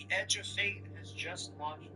The edge of fate has just launched.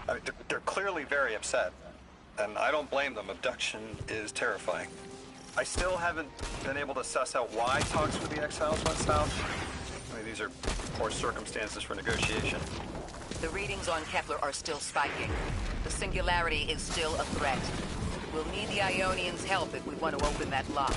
I mean, they're clearly very upset, and I don't blame them. Abduction is terrifying. I still haven't been able to suss out why talks with the exiles went south. I mean, these are poor circumstances for negotiation. The readings on Kepler are still spiking. The singularity is still a threat. We'll need the Ionians' help if we want to open that lock.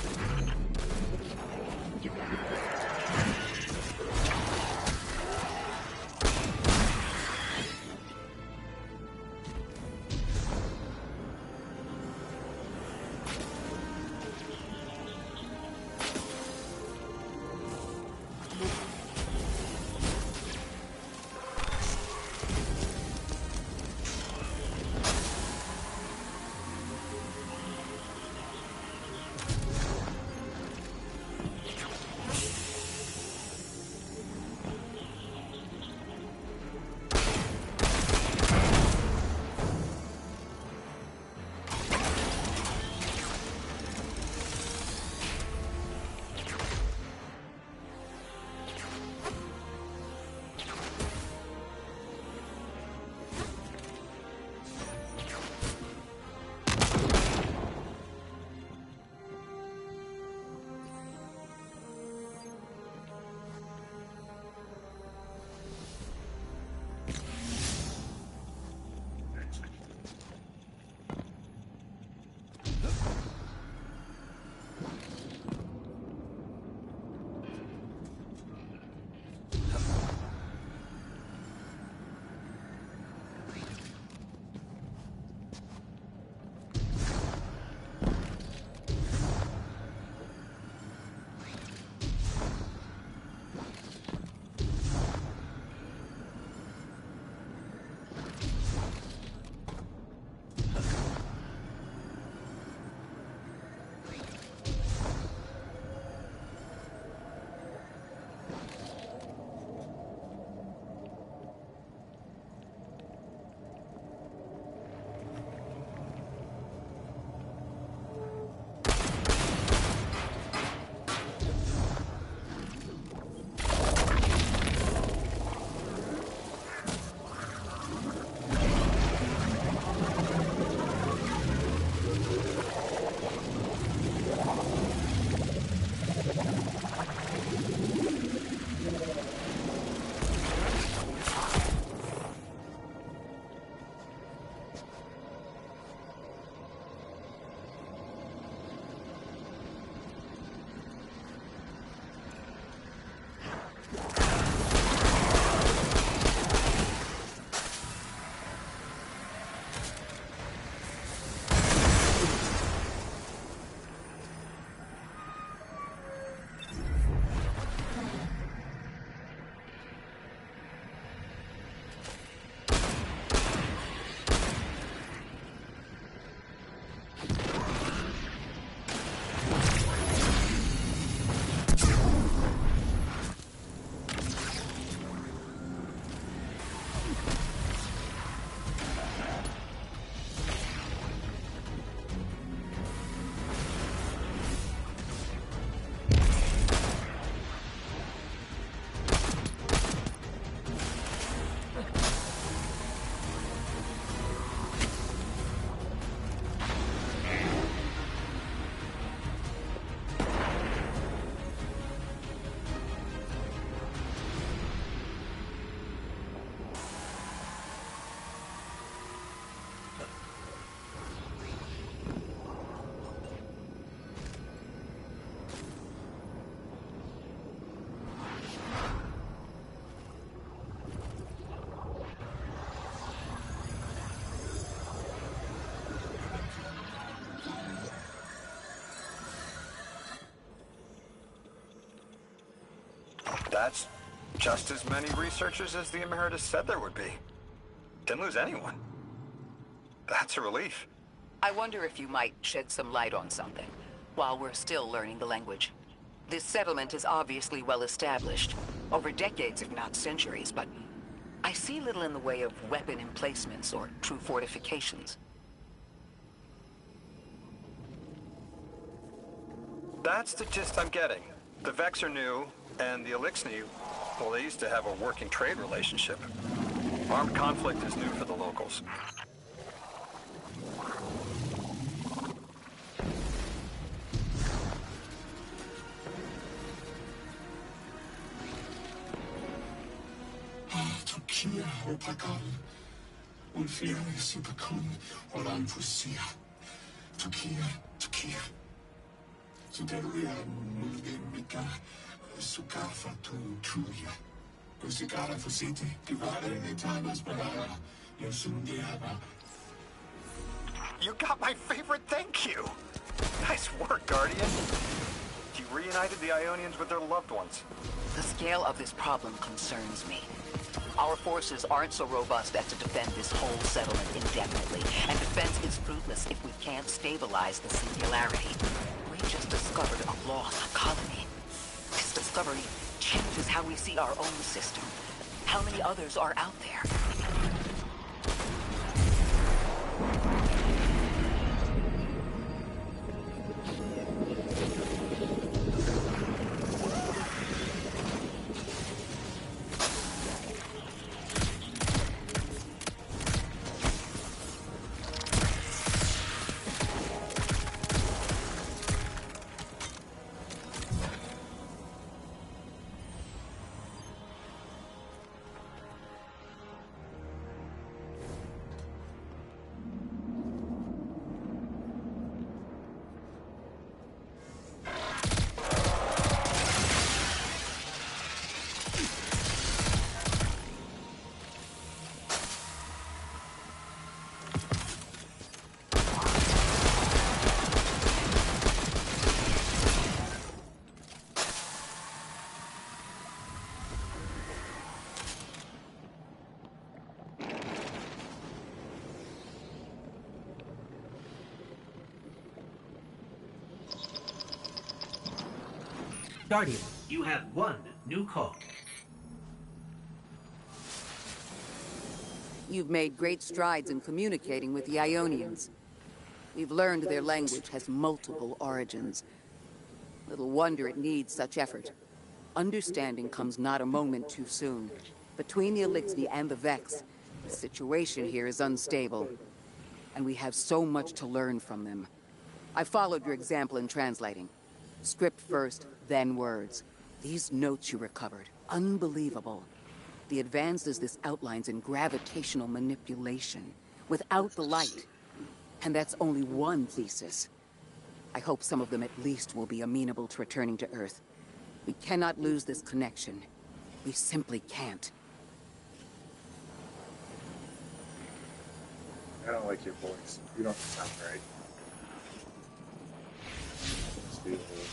That's just as many researchers as the Emeritus said there would be. Didn't lose anyone. That's a relief. I wonder if you might shed some light on something, while we're still learning the language. This settlement is obviously well established, over decades if not centuries, but I see little in the way of weapon emplacements or true fortifications. That's the gist I'm getting. The Vex are new, and the Eliksni, well, they used to have a working trade relationship. Armed conflict is new for the locals. Turkiya opakal. Unfair sipakun olan pusia. Turkiya. Suderia mulgemika. Sukafa tu tuya. Usikara fusiti. Divare ne tamas balaya. Yosundiaba. You got my favorite thank you! Nice work, Guardian. You reunited the Ionians with their loved ones. The scale of this problem concerns me. Our forces aren't so robust as to defend this whole settlement indefinitely, and defense is fruitless if we can't stabilize the singularity. We just discovered a lost colony. This discovery changes how we see our own system. How many others are out there? Guardian, you have one new call. You've made great strides in communicating with the Ionians. We've learned their language has multiple origins. Little wonder it needs such effort. Understanding comes not a moment too soon. Between the Eliksni and the Vex, the situation here is unstable. And we have so much to learn from them. I followed your example in translating. Script first, then words. These notes you recovered, unbelievable. The advances this outlines in gravitational manipulation, without the light. And that's only one thesis. I hope some of them at least will be amenable to returning to Earth. We cannot lose this connection. We simply can't. I don't like your voice. You don't sound right. Let's do this.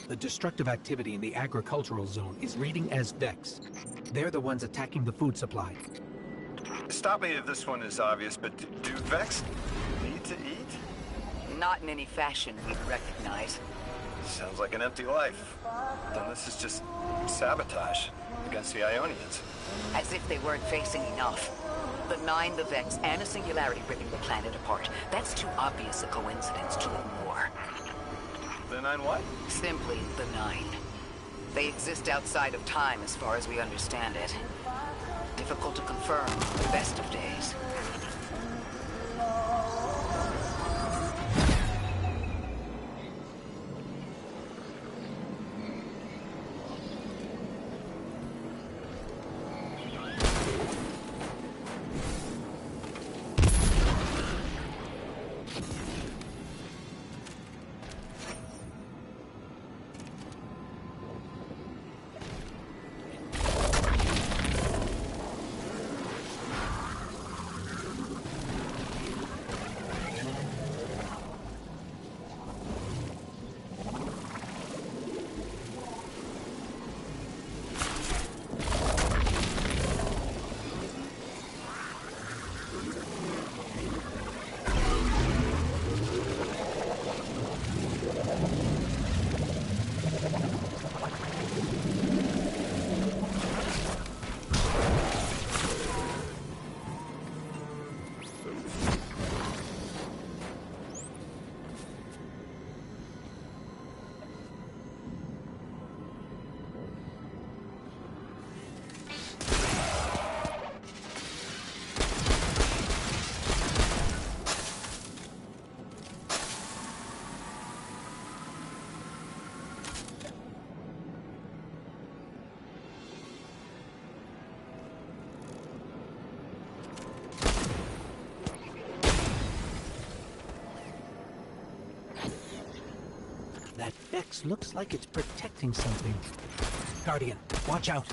The destructive activity in the agricultural zone is reading as Vex. They're the ones attacking the food supply. Stop me if this one is obvious, but do Vex need to eat? Not in any fashion we'd recognize. Sounds like an empty life. Then this is just sabotage against the Ionians. As if they weren't facing enough. The Nine, the Vex, and a singularity ripping the planet apart. That's too obvious a coincidence to ignore. The Nine what? Simply the Nine. They exist outside of time as far as we understand it. Difficult to confirm the best of days. Vex looks like it's protecting something. Guardian, watch out.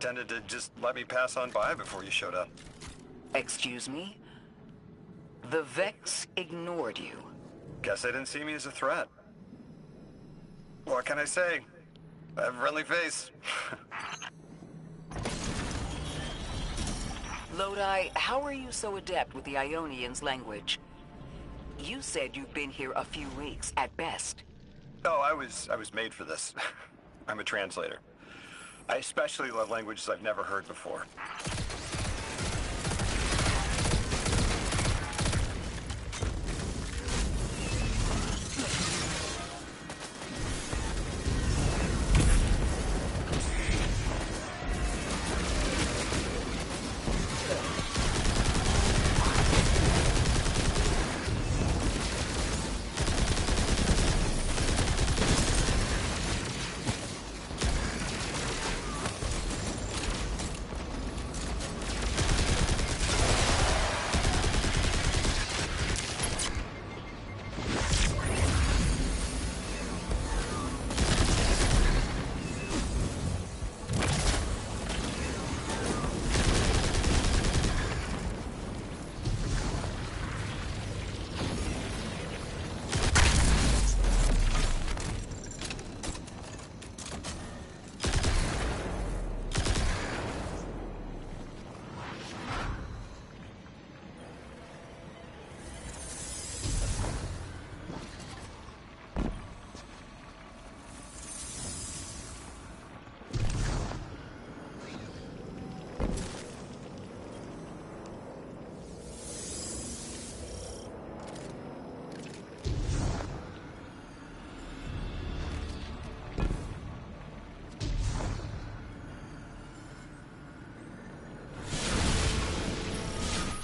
Tended to just let me pass on by before you showed up. Excuse me? The Vex ignored you. Guess they didn't see me as a threat. What can I say? I have a friendly face. Lodi, how are you so adept with the Ionians' language? You said you've been here a few weeks, at best. Oh, I was made for this. I'm a translator. I especially love languages I've never heard before.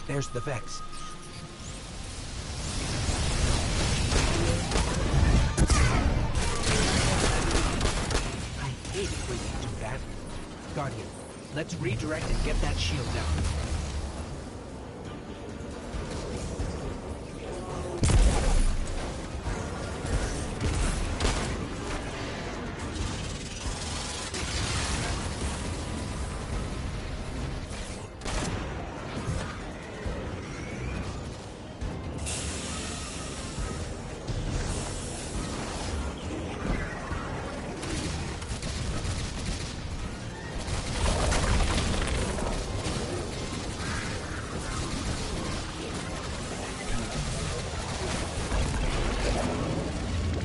There's the Vex. I hate it when you do that. Guardian, let's redirect and get that shield down.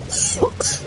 Sucks.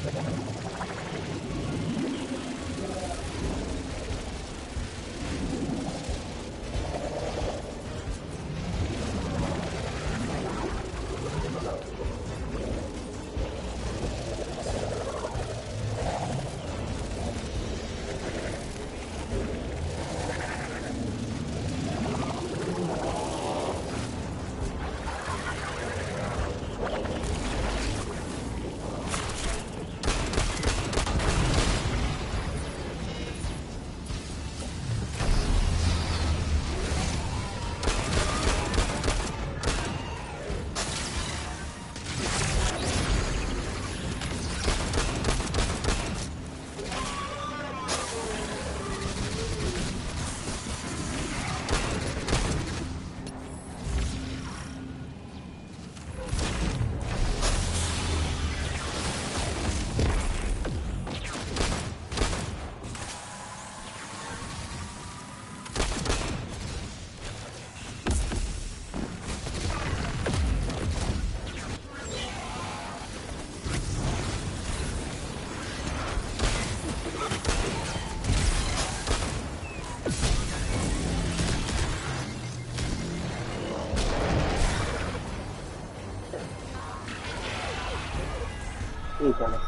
Corner.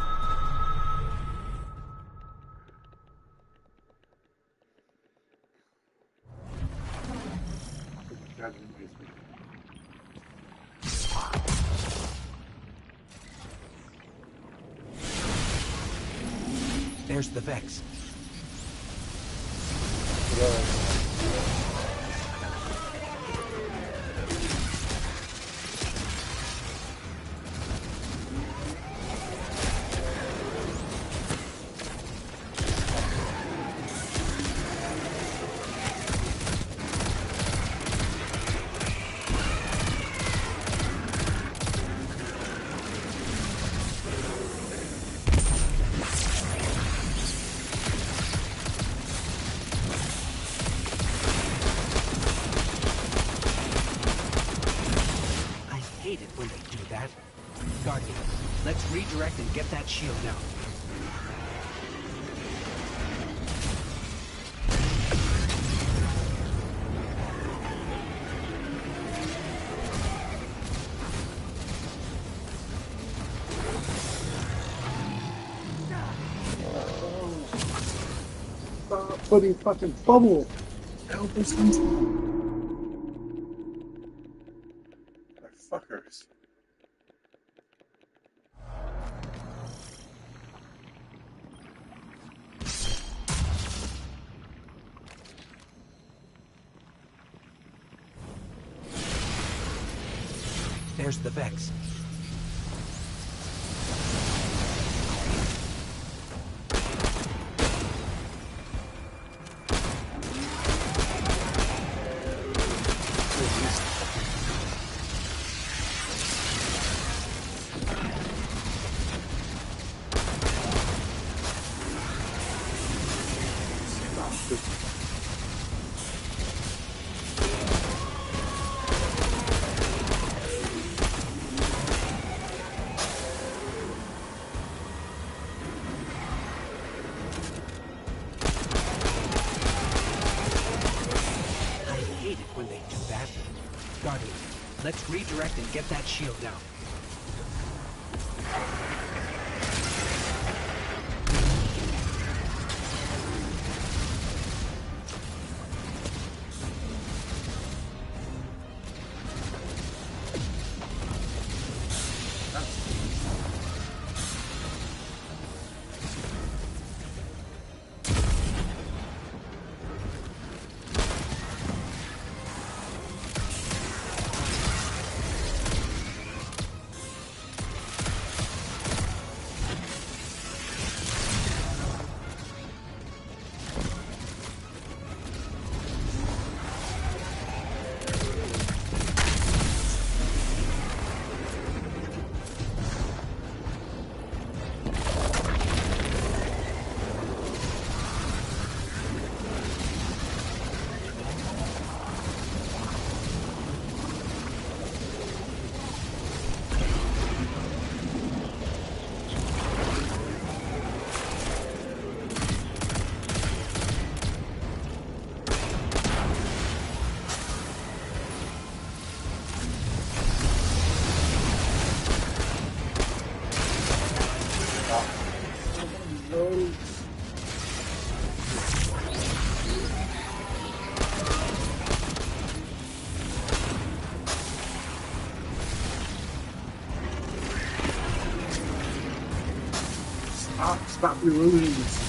There's the Vex. When they do that. Guardian, let's redirect and get that shield down. Stop putting fucking bubble. Help us into fuckers. There's the Vex. When they do that. Guardian, let's redirect and get that shield down. Stop reloading this.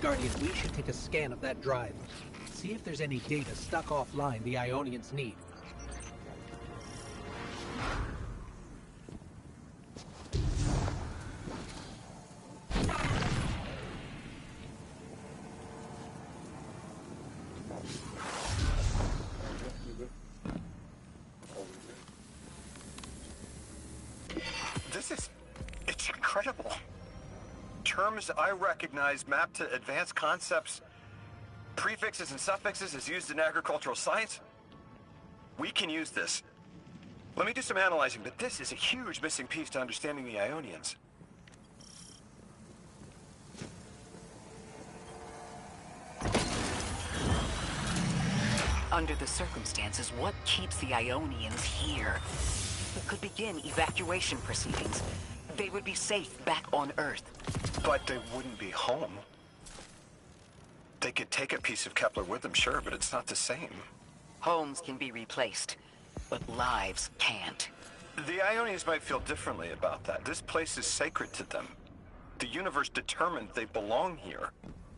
Guardian, we should take a scan of that drive. See if there's any data stuck offline the Ionians need. It's incredible. Terms I recognize mapped to advanced concepts, prefixes and suffixes as used in agricultural science. We can use this. Let me do some analyzing, but this is a huge missing piece to understanding the Ionians. Under the circumstances, what keeps the Ionians here? We could begin evacuation proceedings. They would be safe back on Earth. But they wouldn't be home. They could take a piece of Kepler with them, sure, but it's not the same. Homes can be replaced, but lives can't. The Ionians might feel differently about that. This place is sacred to them. The universe determined they belong here.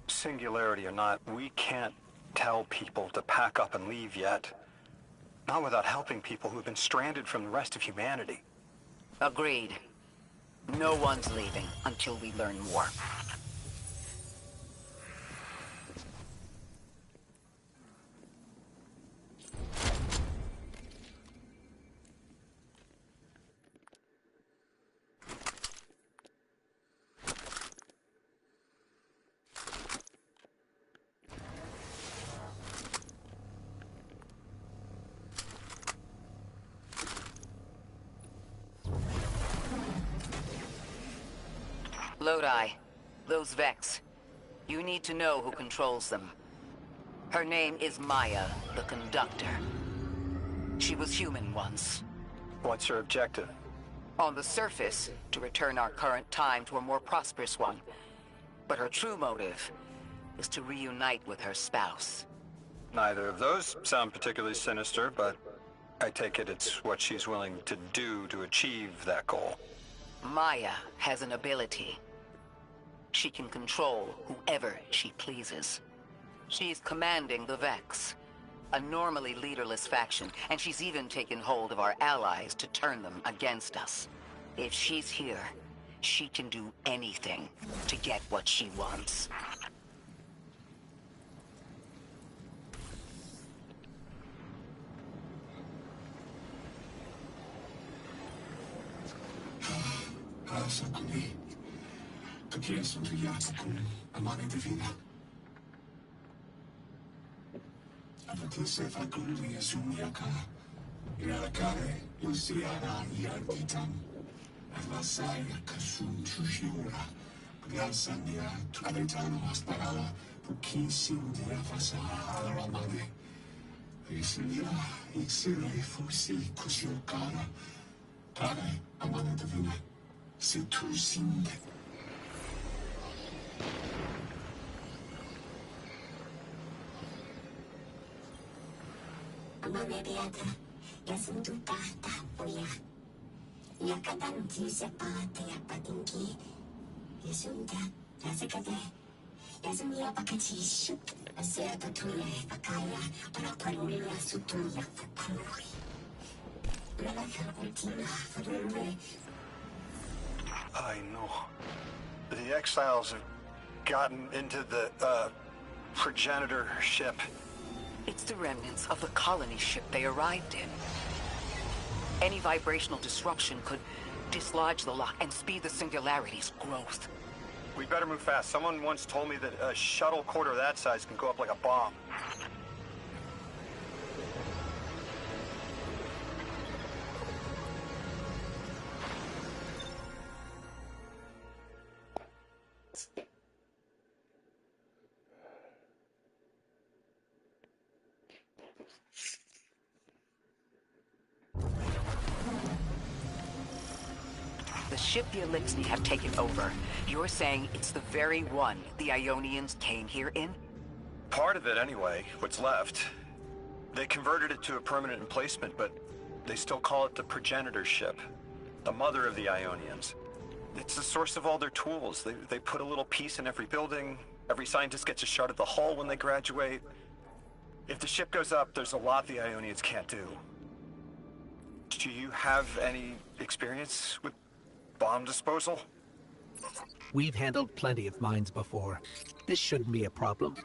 Singularity or not, we can't tell people to pack up and leave yet. Not without helping people who've been stranded from the rest of humanity. Agreed. No one's leaving until we learn more. Lodi, those Vex. You need to know who controls them. Her name is Maya, the conductor. She was human once. What's her objective? On the surface, to return our current time to a more prosperous one. But her true motive is to reunite with her spouse. Neither of those sound particularly sinister, but I take it it's what she's willing to do to achieve that goal. Maya has an ability. She can control whoever she pleases. She's commanding the Vex, a normally leaderless faction, and she's even taken hold of our allies to turn them against us. If she's here, she can do anything to get what she wants. Pasa qui. Perché sono tagliato con la mano divina. Perché se fa così su mia cara. In alla care, io sia la mia vita. E la sai che su giura. Rialzandia, Tualetano, Asparala, Pukisindia, Fasala, Alamane. Isindira, Ixira, Fusi, Kusiokara. Tare, Amane Divine. Situsinde. Amane Beata, Yasundutata, Oya. Yakadanti, Sepate, Apatinki. Yasunda, Yasekade. Yasumia Pakachi, Shuk, Aserta Tule, Pakaya, Paraparulia, Sutuya, Fakuri. I know. The exiles have gotten into the, progenitor ship. It's the remnants of the colony ship they arrived in. Any vibrational disruption could dislodge the lock and speed the singularity's growth. We better move fast. Someone once told me that a shuttle quarter that size can go up like a bomb. The ship the Eliksni have taken over. You're saying it's the very one the Ionians came here in? Part of it, anyway. What's left. They converted it to a permanent emplacement, but they still call it the progenitor ship. The mother of the Ionians. It's the source of all their tools. They put a little piece in every building. Every scientist gets a shot at the hull when they graduate. If the ship goes up, there's a lot the Ionians can't do. Do you have any experience with bomb disposal? We've handled plenty of mines before. This shouldn't be a problem.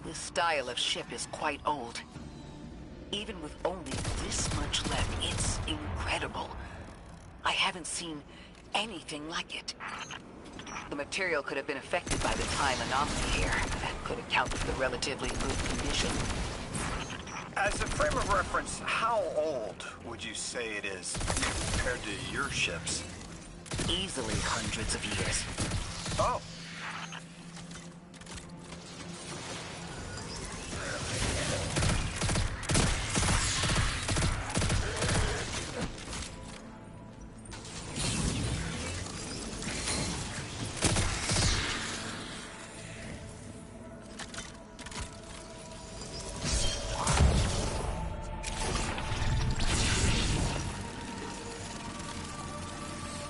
This style of ship is quite old. Even with only this much left, it's incredible. I haven't seen anything like it. The material could have been affected by the time anomaly here. That could account for the relatively good condition. As a frame of reference, how old would you say it is compared to your ships? Easily hundreds of years. Oh.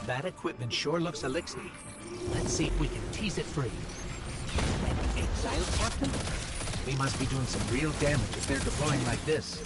That equipment sure looks Eliksni. Let's see if we can tease it free. An exile captain? We must be doing some real damage if they're deploying like this.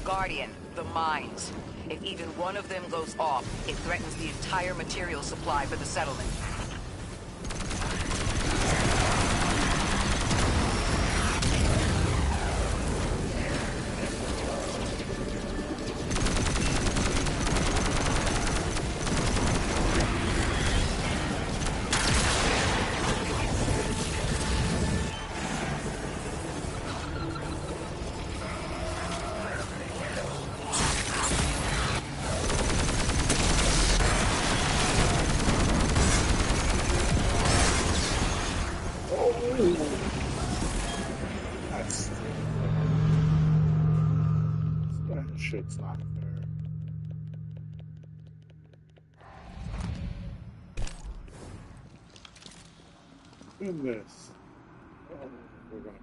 Guardian, the mines. If even one of them goes off, it threatens the entire material supply for the settlement. Shit's not fair. In this, we're gonna.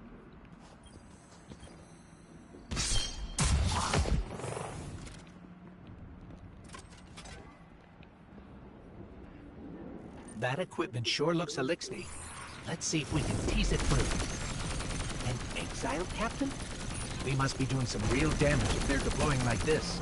That equipment sure looks Eliksni. Let's see if we can tease it through. An exile captain? We must be doing some real damage if they're deploying like this.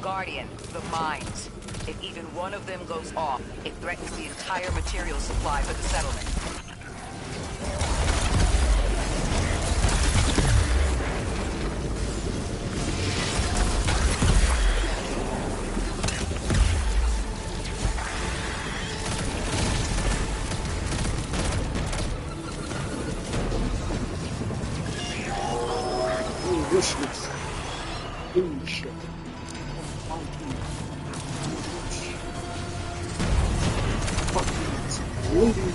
Guardian, the mines. If even one of them goes off, it threatens the entire material supply for the settlement. Delicious. Delicious. Fucking exploding.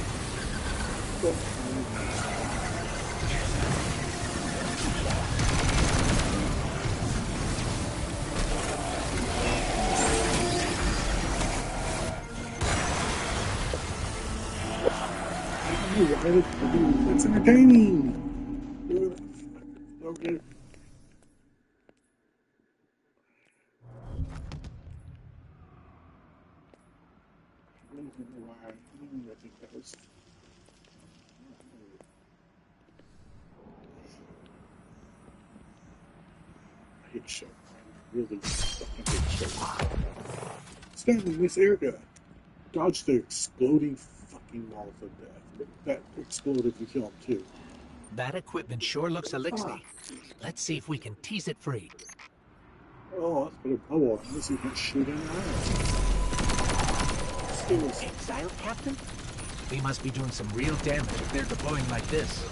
It's entertaining. Okay. I don't know why. I think that was. I hate show. I really fucking hate show. Stanley, Miss Erica, dodge the exploding fucking walls of death. That explode if you kill him too. That equipment sure looks Eliksni. Let's see if we can tease it free. Oh, let's put a bubble on this. You can shoot in the eye. Exile, Captain? We must be doing some real damage if they're deploying like this.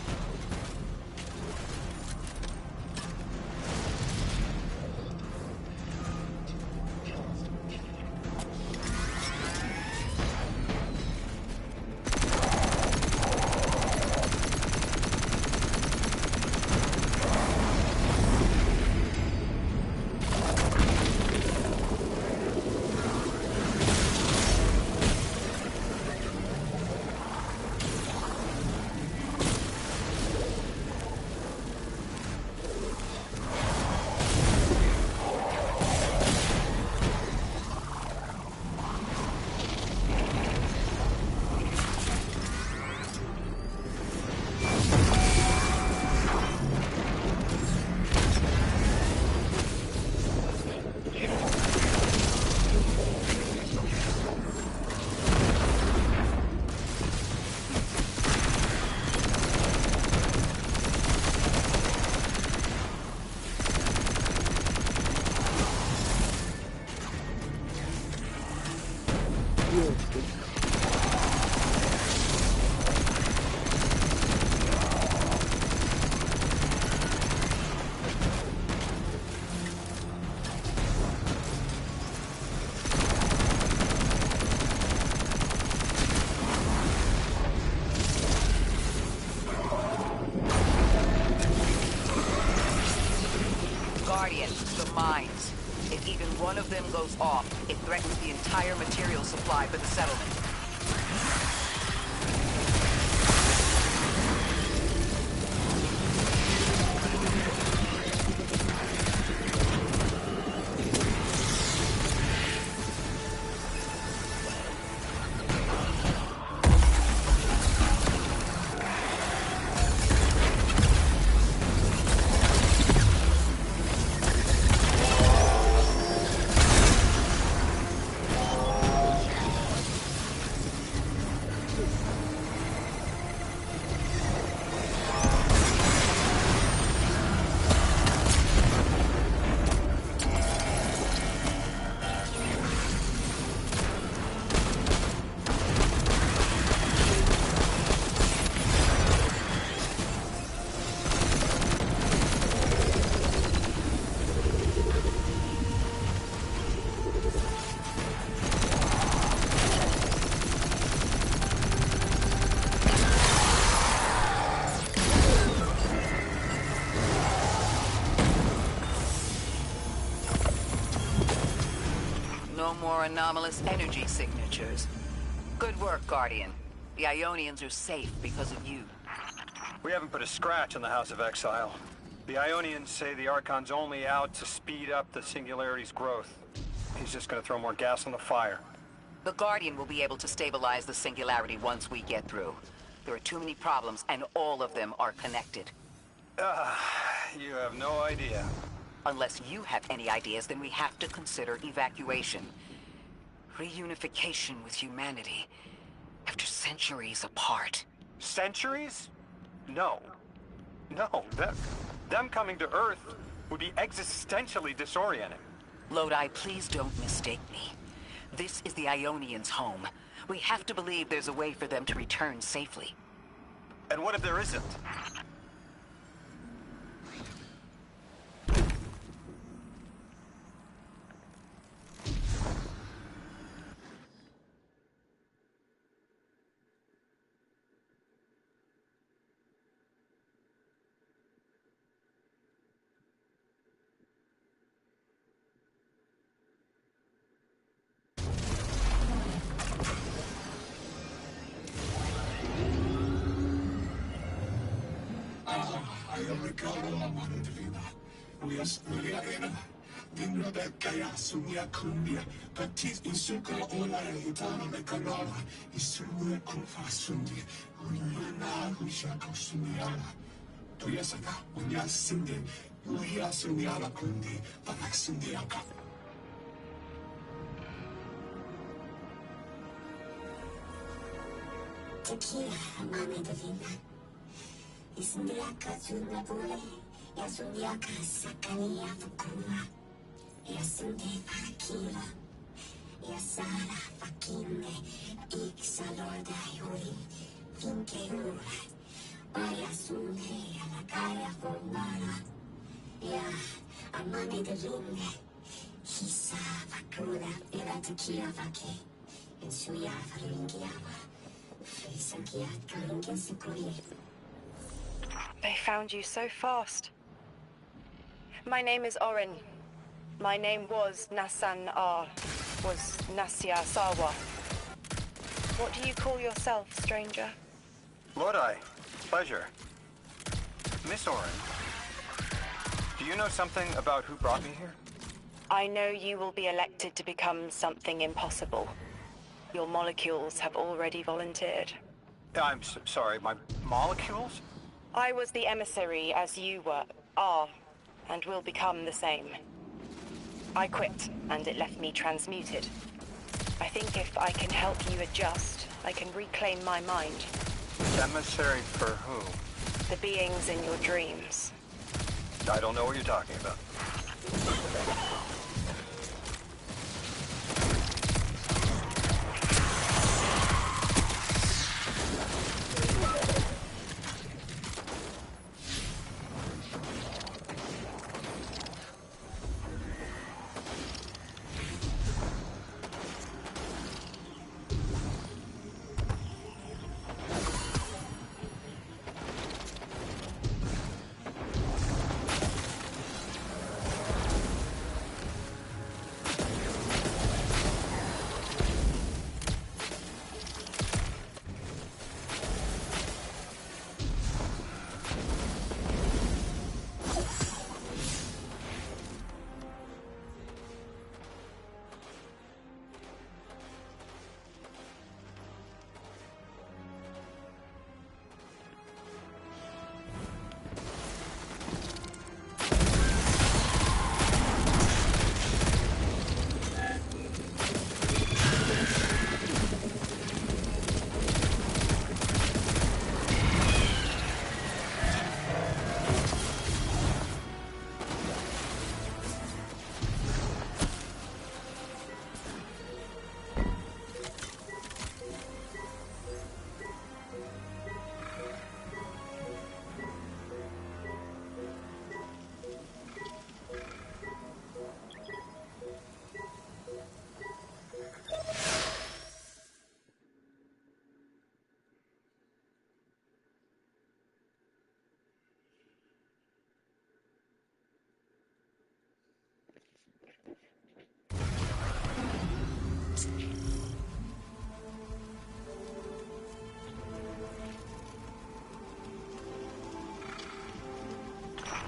Mines. If even one of them goes off, it threatens the entire material supply for the settlement. No more anomalous energy signatures. Good work, Guardian. The Ionians are safe because of you. We haven't put a scratch in the House of Exile. The Ionians say the Archon's only out to speed up the Singularity's growth. He's just gonna throw more gas on the fire. The Guardian will be able to stabilize the Singularity once we get through. There are too many problems, and all of them are connected. You have no idea. Unless you have any ideas, then we have to consider evacuation. Reunification with humanity. After centuries apart. Centuries? No. No, them coming to Earth would be existentially disorienting. Lodi, please don't mistake me. This is the Ionians' home. We have to believe there's a way for them to return safely. And what if there isn't? Tequila, mami divina. Isundiaka Junabule, Yasundiaka Sakania Fukuma, Yasunde Akira, Yasara Fakinde, Ixalorda Yuri, Finkeura, Bayasunde, Alakaya Formana, Ya, Amani Divine, Hisa Fakura, Vila Tequila Vake, and Suya Faringiava, Frisakia Karingasukuri. They found you so fast. My name is Orin. My name was Nasan R. Was Nasya Sawa. What do you call yourself, stranger? Lodi, pleasure. Miss Orin, do you know something about who brought me here? I know you will be elected to become something impossible. Your molecules have already volunteered. I'm sorry, my molecules? I was the emissary as you are, and will become the same. I quit, and it left me transmuted. I think if I can help you adjust, I can reclaim my mind. Emissary for who? The beings in your dreams. I don't know what you're talking about.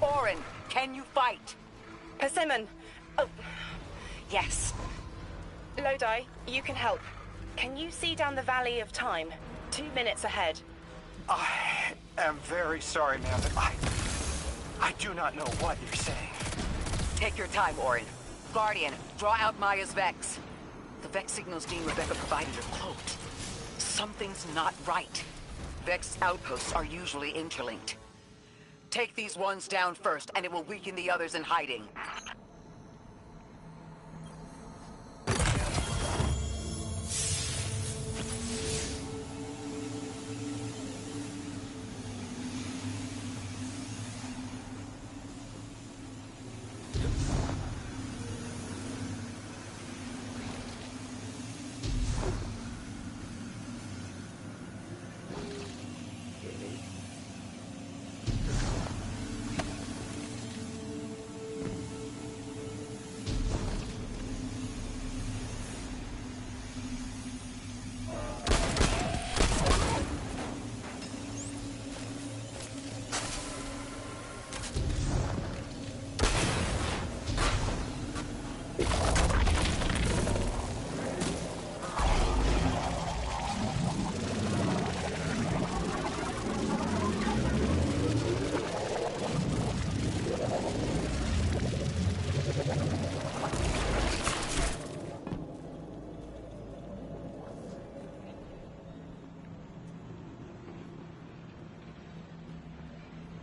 Orin, can you fight? Persimmon! Oh, yes. Lodi, you can help. Can you see down the Valley of Time? 2 minutes ahead. I am very sorry, ma'am, but I do not know what you're saying. Take your time, Orin. Guardian, draw out Maya's Vex. The Vex signals Dean Rebecca provided are cloaked. Something's not right. Vex outposts are usually interlinked. Take these ones down first, and it will weaken the others in hiding.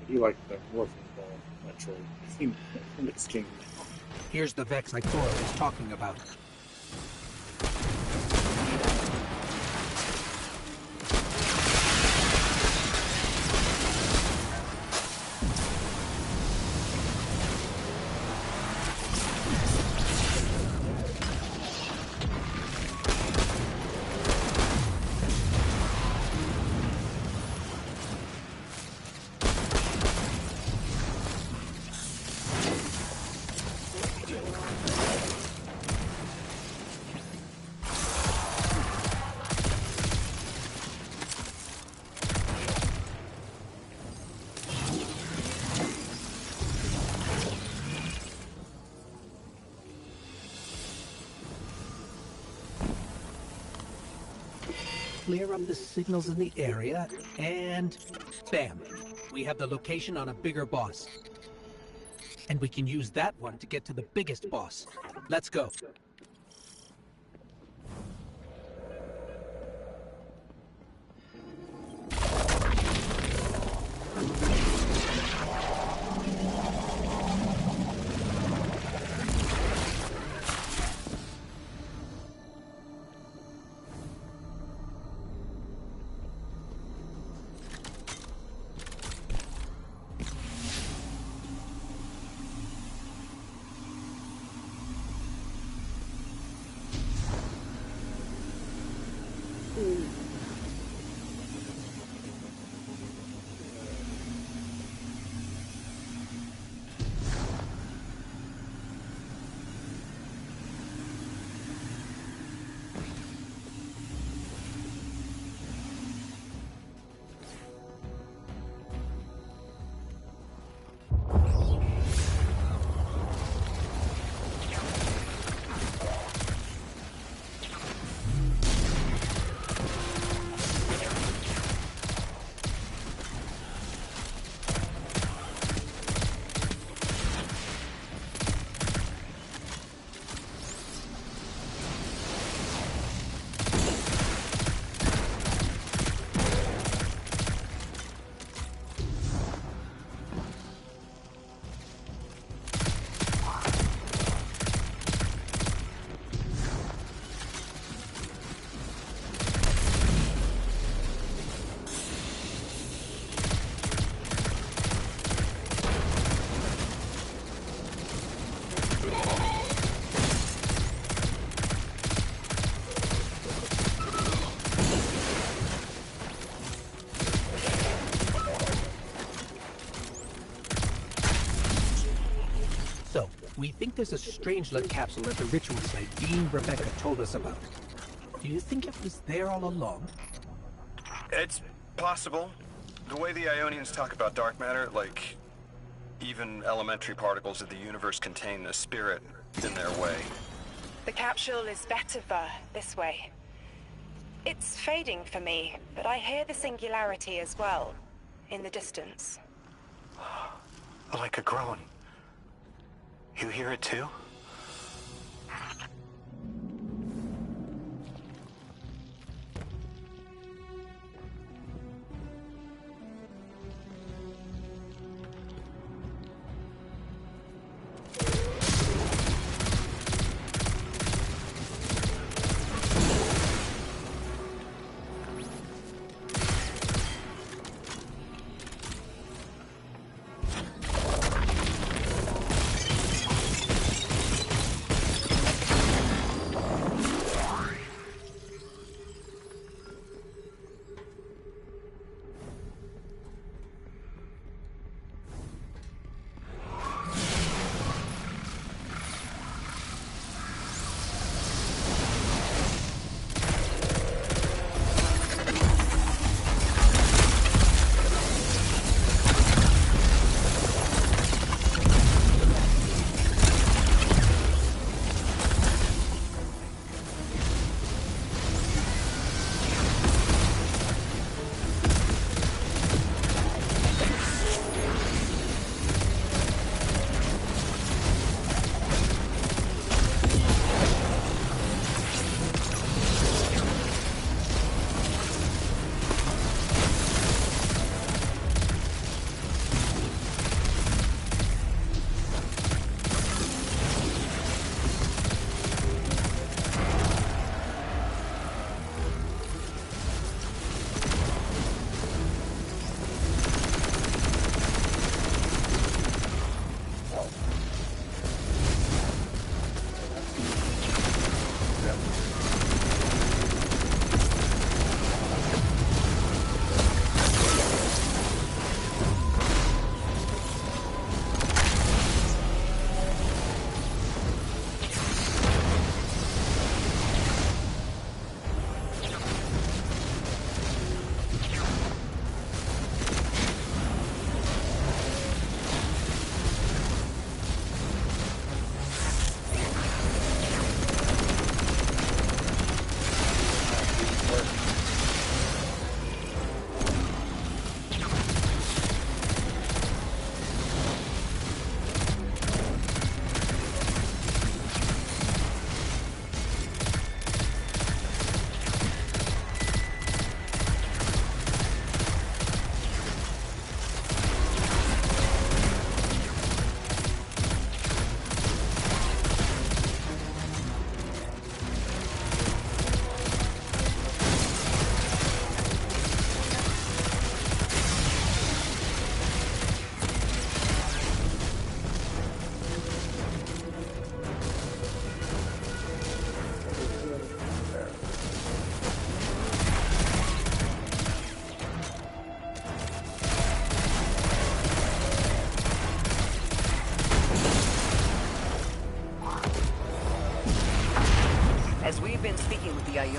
He liked the morphine ball, naturally, in exchange. Here's the Vex I Thor was talking about. Clear up the signals in the area, and bam! We have the location on a bigger boss. And we can use that one to get to the biggest boss. Let's go. We think there's a Strangelet capsule at the ritual site Dean Rebecca told us about. Do you think it was there all along? It's possible. The way the Ionians talk about dark matter, like even elementary particles of the universe contain a spirit in their way. The capsule is better for this way. It's fading for me, but I hear the singularity as well, in the distance. Like a groan. You hear it too?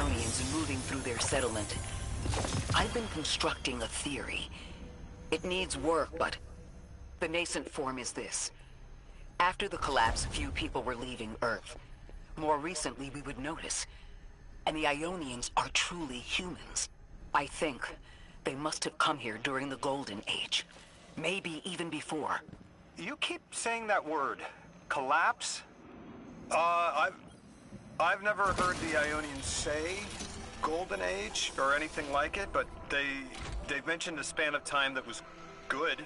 Ionians moving through their settlement. I've been constructing a theory. It needs work, but the nascent form is this. After the collapse, few people were leaving Earth. More recently, we would notice. And the Ionians are truly humans. I think they must have come here during the Golden Age. Maybe even before. You keep saying that word, collapse? I've never heard the Ionians say Golden Age or anything like it, but they've mentioned a span of time that was good.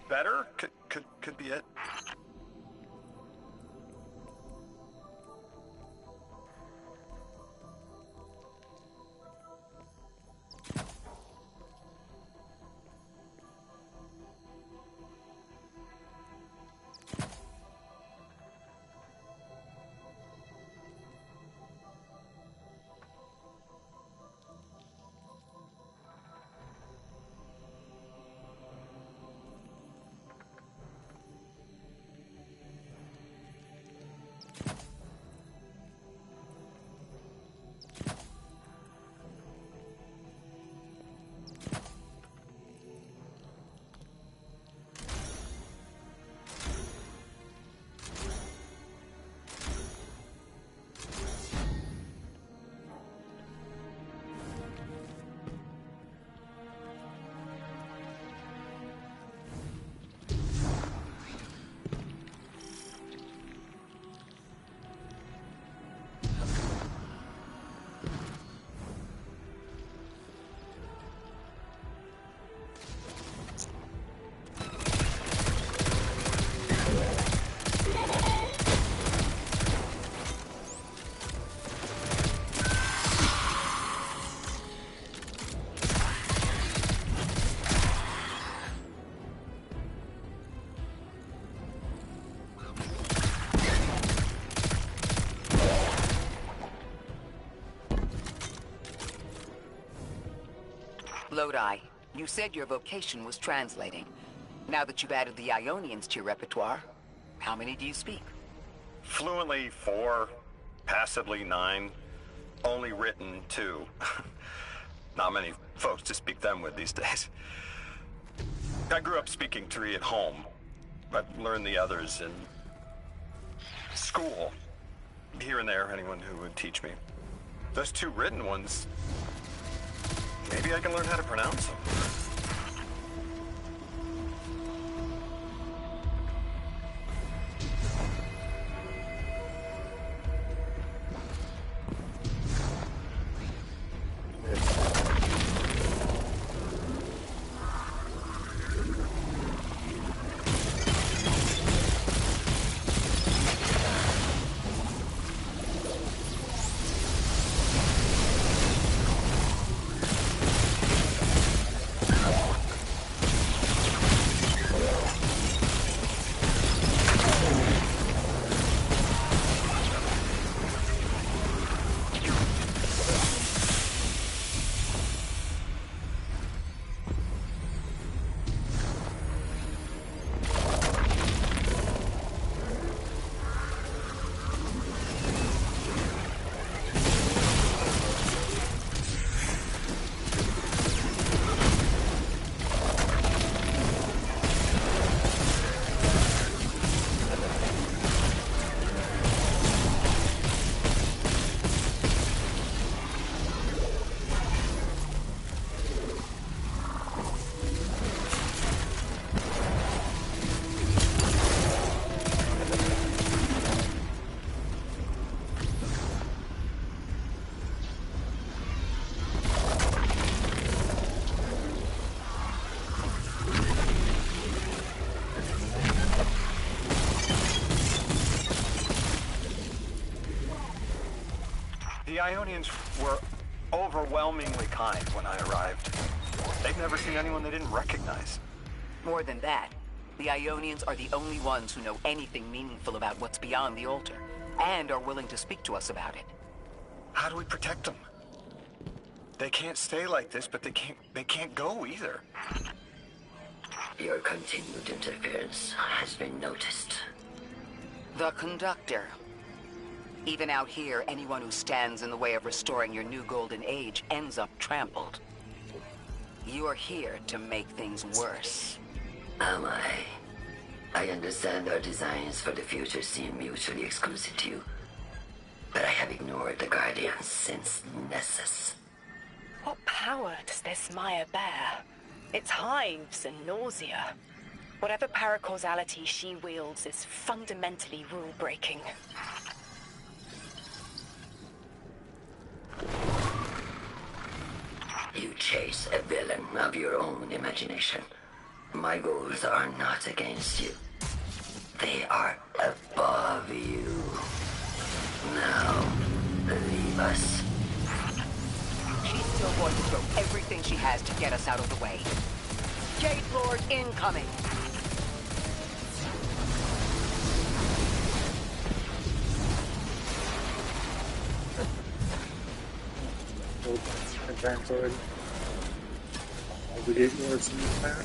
Better? Could be it. Lodi, you said your vocation was translating. Now that you've added the Ionians to your repertoire, how many do you speak? Fluently 4, passably 9, only written 2. Not many folks to speak them with these days. I grew up speaking 3 at home, but learned the others in school. Here and there, anyone who would teach me. Those 2 written ones, maybe I can learn how to pronounce them. The Ionians were overwhelmingly kind when I arrived. They'd never seen anyone they didn't recognize. More than that, the Ionians are the only ones who know anything meaningful about what's beyond the altar, and are willing to speak to us about it. How do we protect them? They can't stay like this, but they can't go either. Your continued interference has been noticed. The conductor. Even out here, anyone who stands in the way of restoring your new golden age ends up trampled. You're here to make things worse. Am I? I understand our designs for the future seem mutually exclusive to you. But I have ignored the Guardians since Nessus. What power does this Maya bear? It's hives and nausea. Whatever paracausality she wields is fundamentally rule-breaking. You chase a villain of your own imagination. My goals are not against you. They are above you. Now, leave us. She's still going to throw everything she has to get us out of the way. Gate Lord incoming! Advance already. All the gate lords in this map.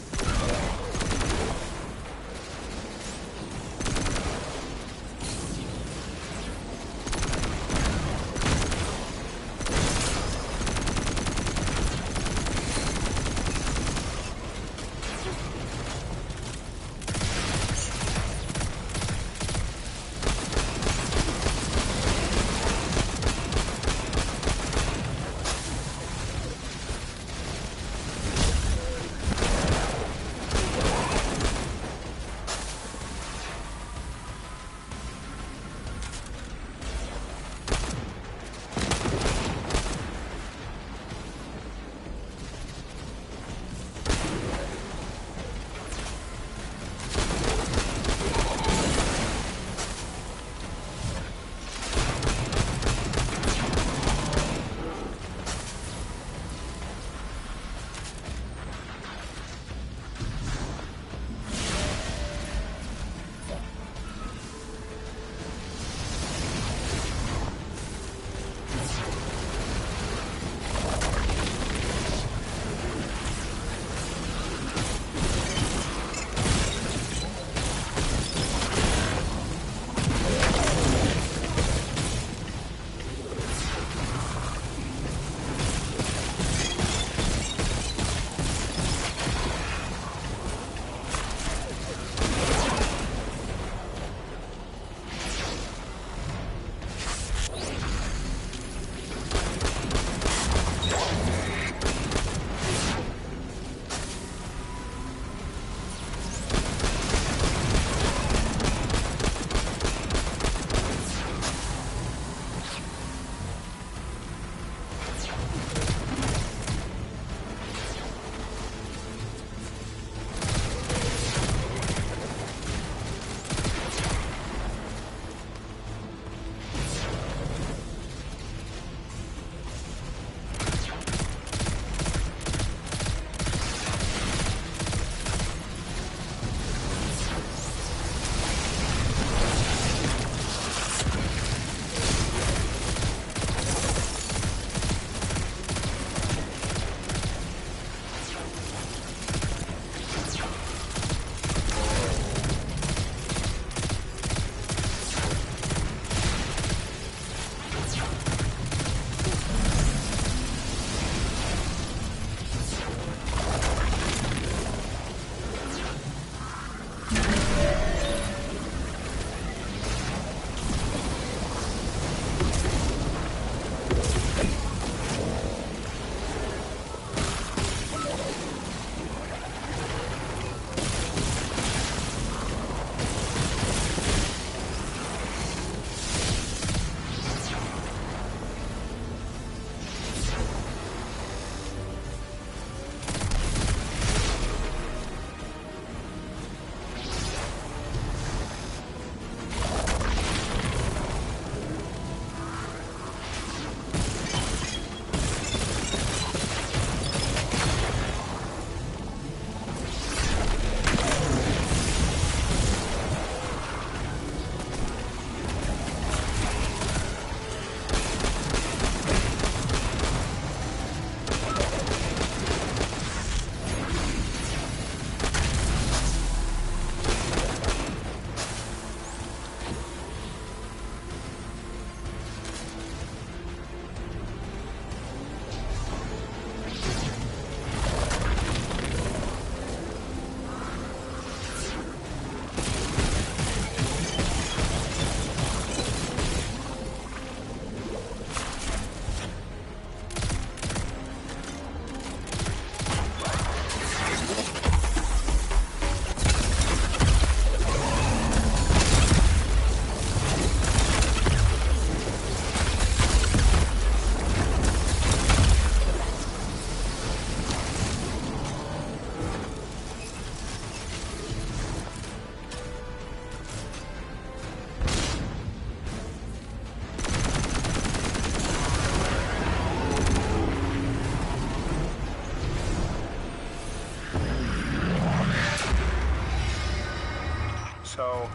So,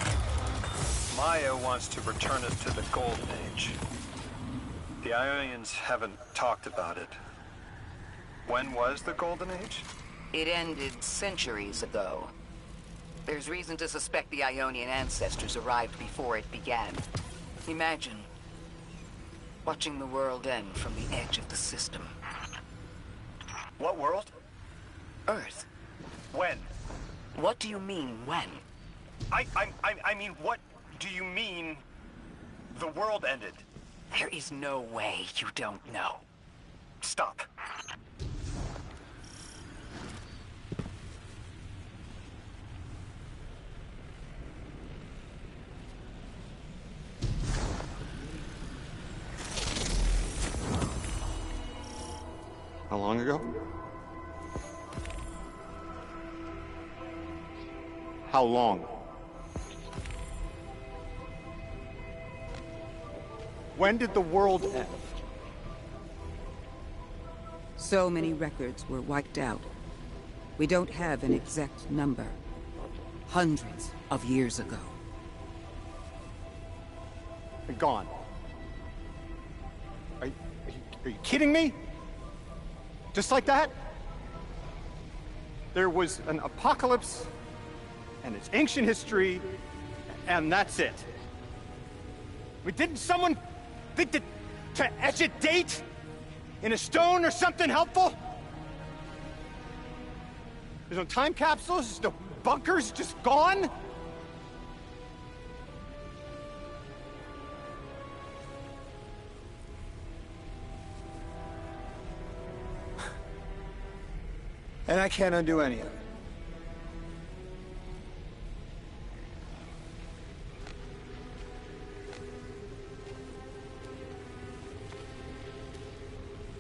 Maya wants to return us to the Golden Age. The Ionians haven't talked about it. When was the Golden Age? It ended centuries ago. There's reason to suspect the Ionian ancestors arrived before it began. Imagine watching the world end from the edge of the system. What world? Earth. When? What do you mean, when? I mean, what do you mean the world ended? There is no way you don't know. Stop. How long ago? How long? When did the world end? So many records were wiped out. We don't have an exact number. Hundreds of years ago. They're gone. Are you kidding me? Just like that? There was an apocalypse, and it's ancient history, and that's it. Didn't someone think that to etch a date in a stone or something helpful? There's no time capsules, there's no bunkers, just gone? And I can't undo any of it.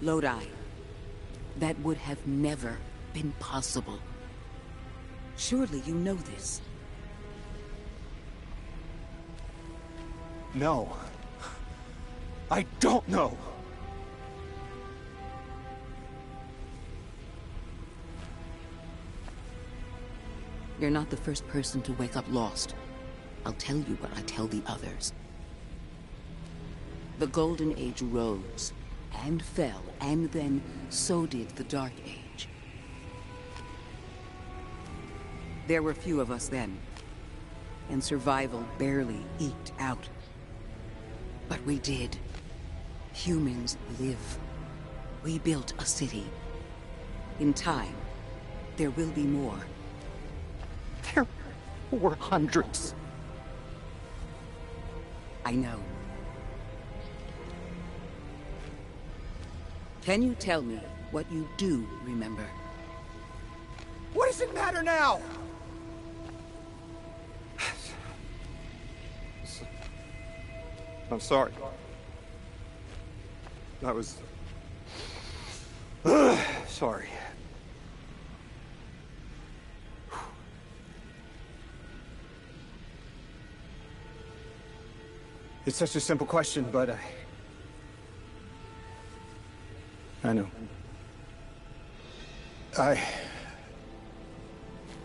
Lodi. That would have never been possible. Surely you know this. No. I don't know. You're not the first person to wake up lost. I'll tell you what I tell the others. The Golden Age rose, and fell, and then so did the Dark Age. There were few of us then, and survival barely eked out. But we did. Humans live. We built a city. In time, there will be more. There were hundreds. I know. Can you tell me what you do remember? What does it matter now? I'm sorry. I was... sorry. It's such a simple question, but I know. I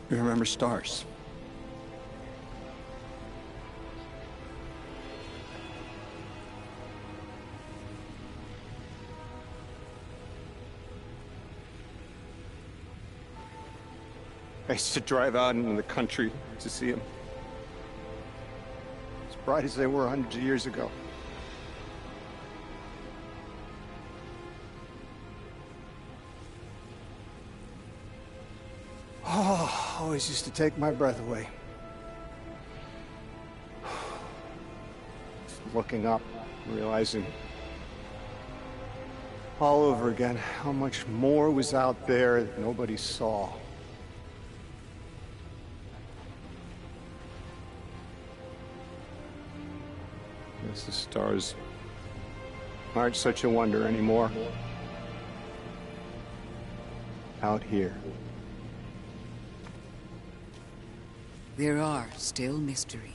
remember stars. I used to drive out into the country to see them. As bright as they were hundreds of years ago. Oh, always used to take my breath away. Looking up, realizing all over again how much more was out there that nobody saw. Guess the stars aren't such a wonder anymore. Out here. There are still mysteries.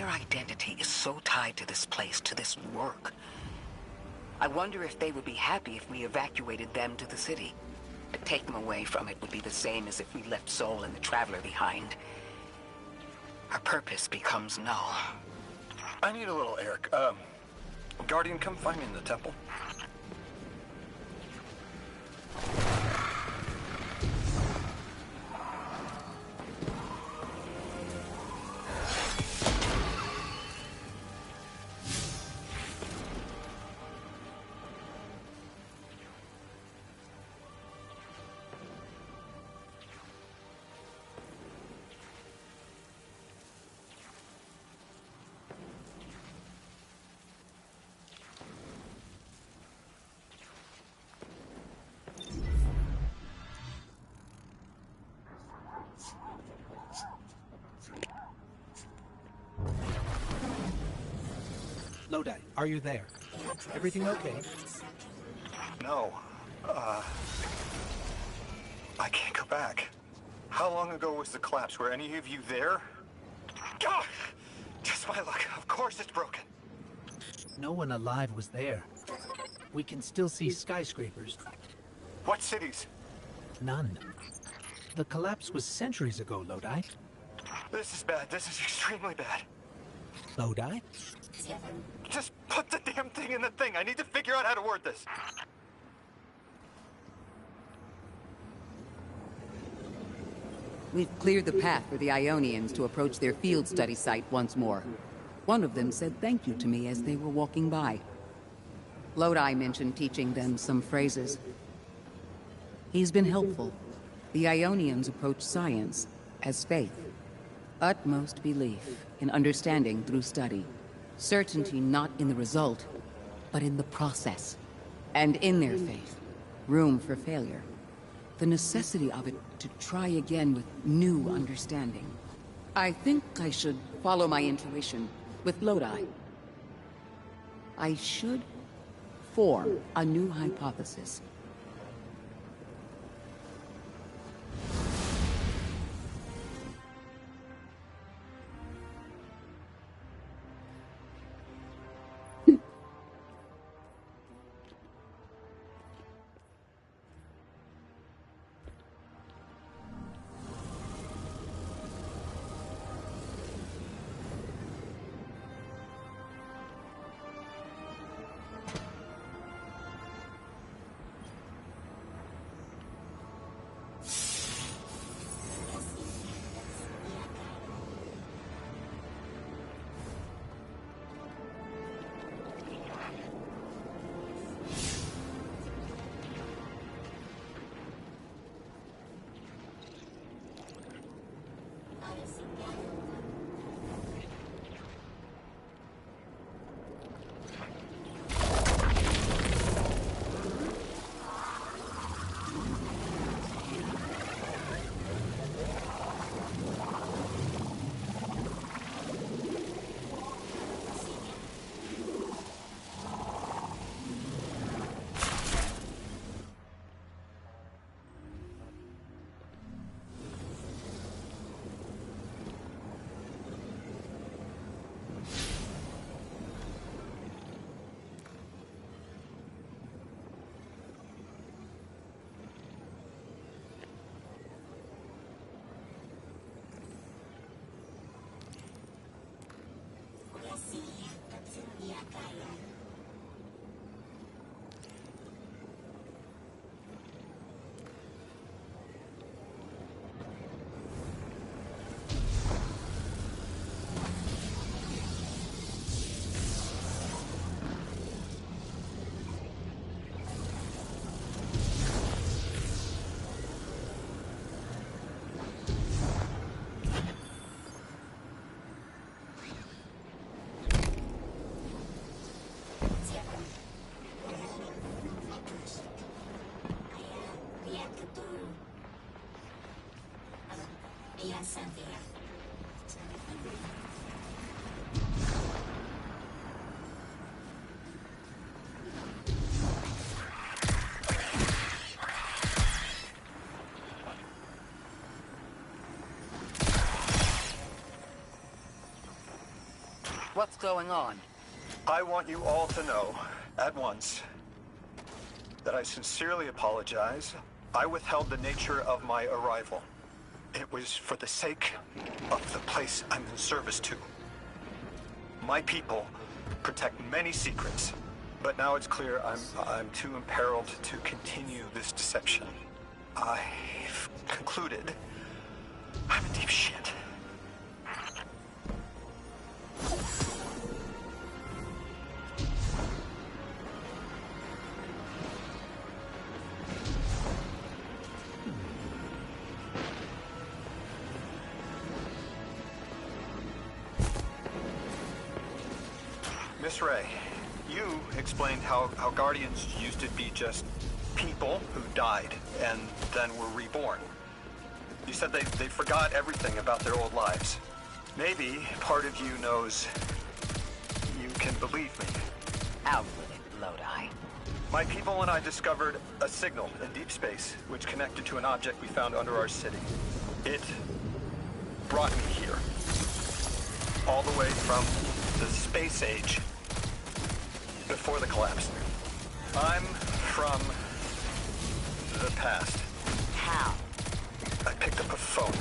Their identity is so tied to this place, to this work. I wonder if they would be happy if we evacuated them to the city. To take them away from it would be the same as if we left Soul and the Traveler behind. Our purpose becomes null. I need a little air. Guardian, come find me in the temple. Lodi, are you there? Everything okay? No. I can't go back. How long ago was the collapse? Were any of you there? God! Just my luck. Of course it's broken. No one alive was there. We can still see skyscrapers. What cities? None. The collapse was centuries ago, Lodi. This is bad. This is extremely bad. Lodi? Just put the damn thing in the thing. I need to figure out how to word this. We've cleared the path for the Ionians to approach their field study site once more. One of them said thank you to me as they were walking by. Lodi mentioned teaching them some phrases. He's been helpful. The Ionians approach science as faith. Utmost belief in understanding through study. Certainty not in the result, but in the process. And in their faith, room for failure. The necessity of it to try again with new understanding. I think I should follow my intuition with Lodi. I should form a new hypothesis. What's going on? I want you all to know, at once, that I sincerely apologize. I withheld the nature of my arrival. It was for the sake of the place I'm in service to. My people protect many secrets, but now it's clear I'm too imperiled to continue this deception. I've concluded I'm in deep shit. Miss Ray, you explained how Guardians used to be just people who died and then were reborn. You said they forgot everything about their old lives. Maybe part of you knows you can believe me. Out with it, Lodi. My people and I discovered a signal in deep space which connected to an object we found under our city. It brought me here. All the way from the space age before the collapse. I'm from the past. How? I picked up a phone.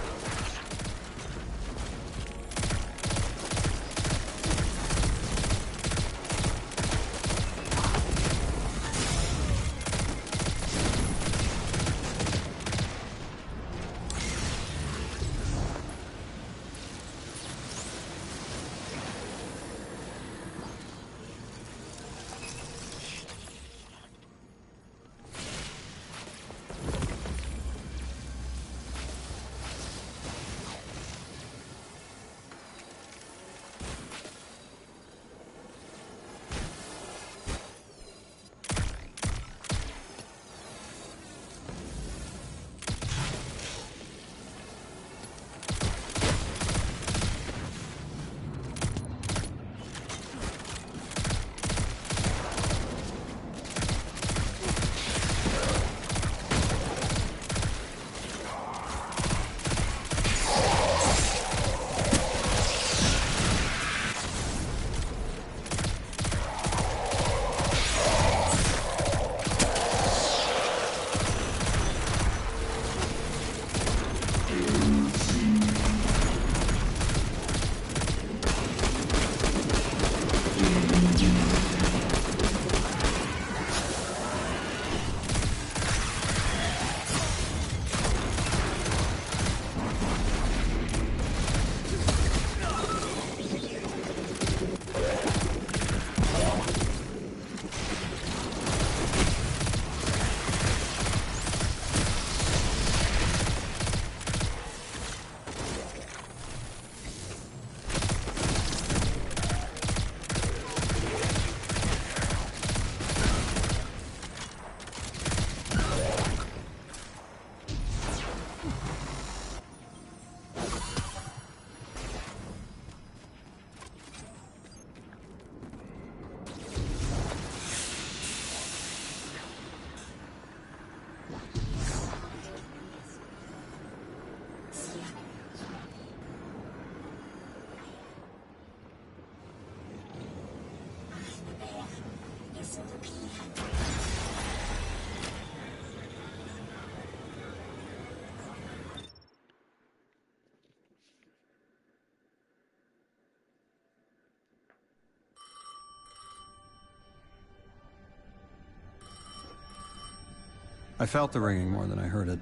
I felt the ringing more than I heard it.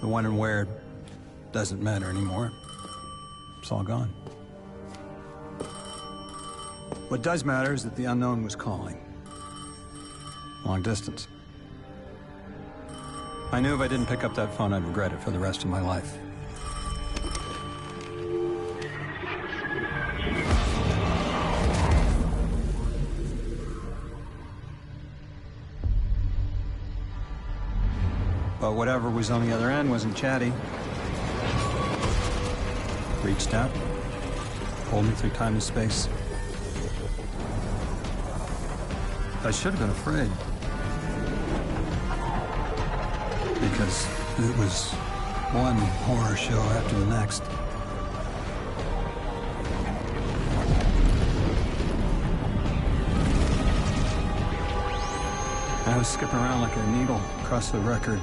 The when and where doesn't matter anymore. It's all gone. What does matter is that the unknown was calling. Long distance. I knew if I didn't pick up that phone, I'd regret it for the rest of my life. But whatever was on the other end wasn't chatty. Reached out. pulled me through time and space. I should have been afraid. Because it was one horror show after the next. I was skipping around like a needle across the record,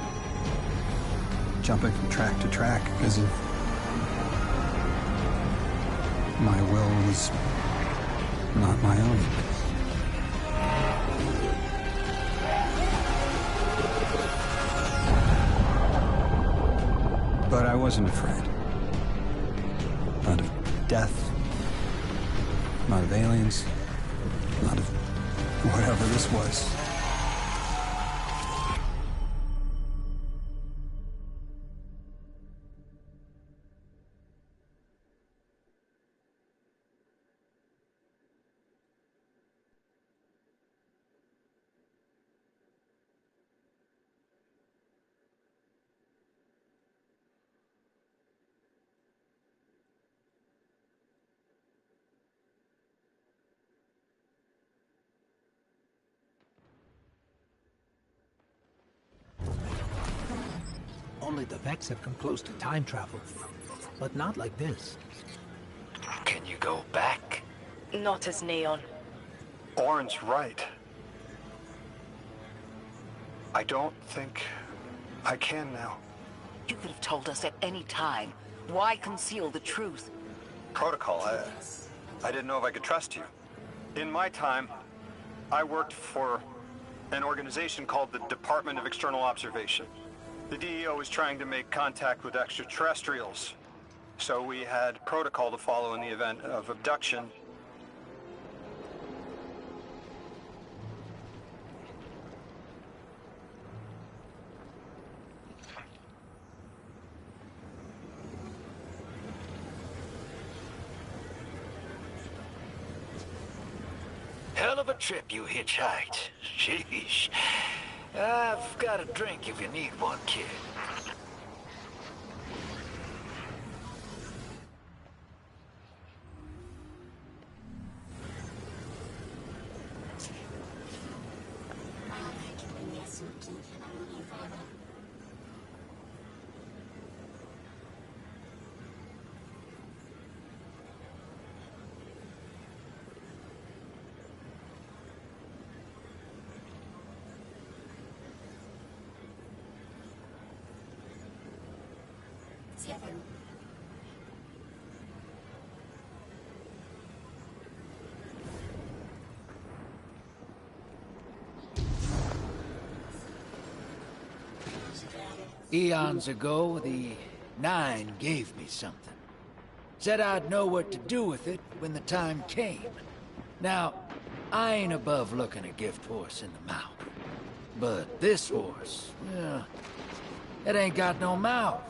jumping from track to track as if my will was not my own. But I wasn't afraid. Not of death, not of aliens, not of whatever this was. Only the Vex have come close to time travel, but not like this. Can you go back? Not as Neon. Oren's right. I don't think I can now. You could have told us at any time. Why conceal the truth? Protocol, I didn't know if I could trust you. In my time, I worked for an organization called the Department of External Observation. The DEO was trying to make contact with extraterrestrials, so we had protocol to follow in the event of abduction. Hell of a trip you hitchhiked. Sheesh. I've got a drink if you need one, kid. Eons ago, the Nine gave me something. Said I'd know what to do with it when the time came. Now, I ain't above looking a gift horse in the mouth. But this horse, well, it ain't got no mouth.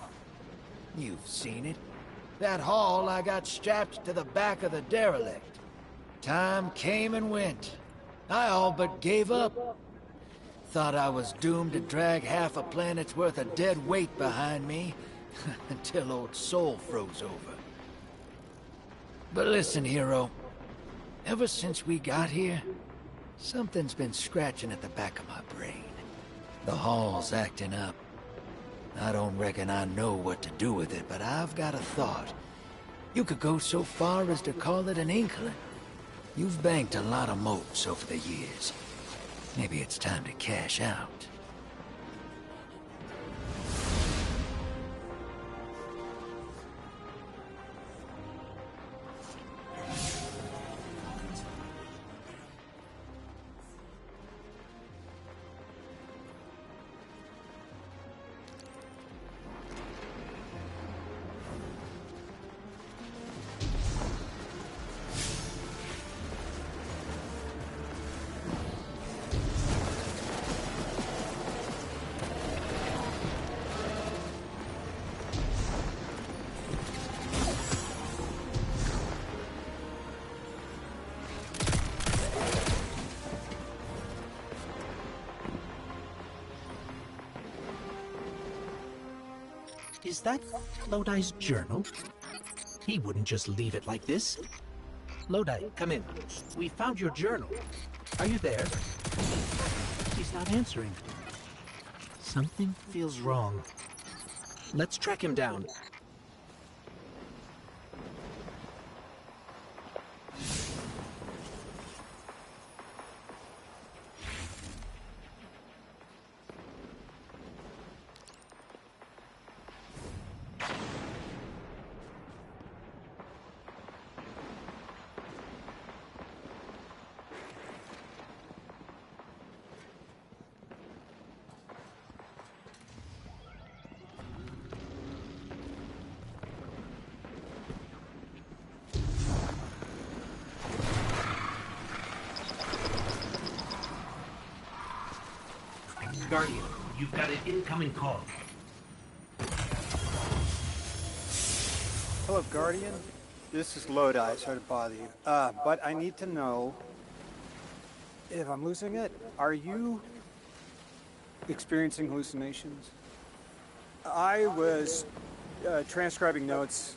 You've seen it. That haul I got strapped to the back of the derelict. Time came and went. I all but gave up. Thought I was doomed to drag half a planet's worth of dead weight behind me, until old Soul froze over. But listen, hero. Ever since we got here, something's been scratching at the back of my brain. The hall's acting up. I don't reckon I know what to do with it, but I've got a thought. You could go so far as to call it an inkling. You've banked a lot of motes over the years. Maybe it's time to cash out. Is that Lodi's journal? He wouldn't just leave it like this. Lodi, come in. We found your journal. Are you there? He's not answering. Something feels wrong. Let's track him down. Guardian, you've got an incoming call. Hello, Guardian. This is Lodi. Sorry to bother you. But I need to know if I'm losing it. Are you experiencing hallucinations? I was transcribing notes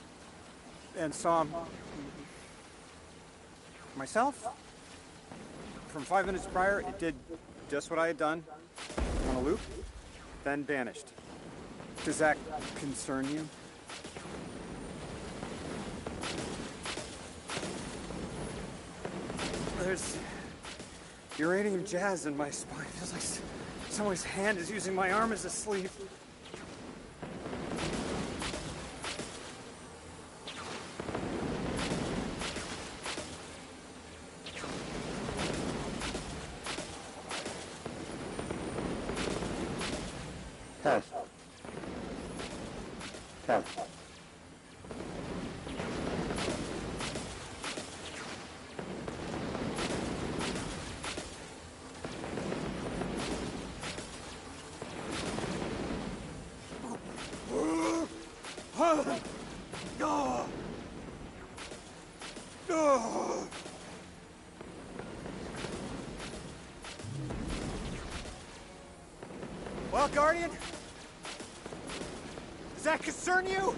and saw myself from 5 minutes prior. It did just what I had done on a loop, then vanished. Does that concern you? There's uranium jazz in my spine. It feels like someone's hand is using my arm as a sleeve. Test. Test. Well, Guardian, does that concern you?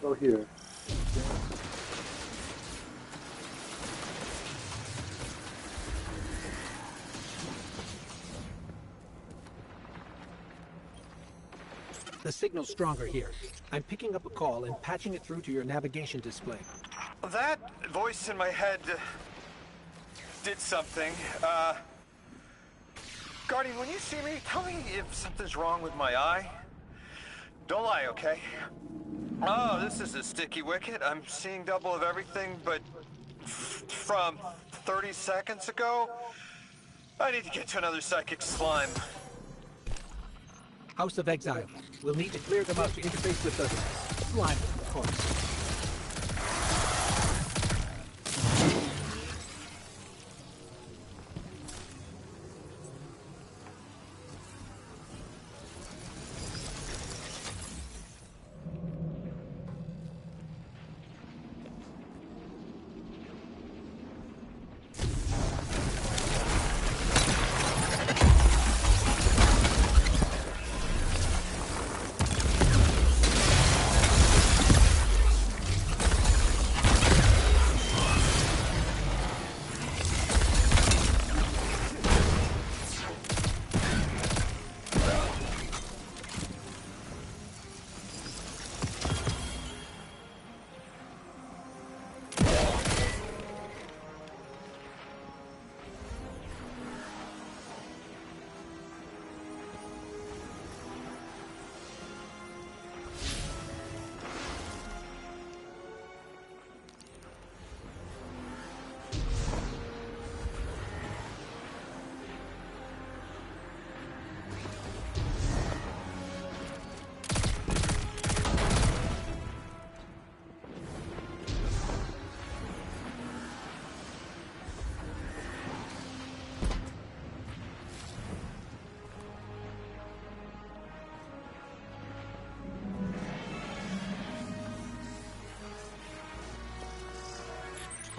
Go here. The signal's stronger here. I'm picking up a call and patching it through to your navigation display. That voice in my head did something. Guardian, when you see me, tell me if something's wrong with my eye. Don't lie, okay? Oh, this is a sticky wicket. I'm seeing double of everything, but from 30 seconds ago, I need to get to another psychic slime. House of Exile. We'll need to clear them out to interface with the slime, of course.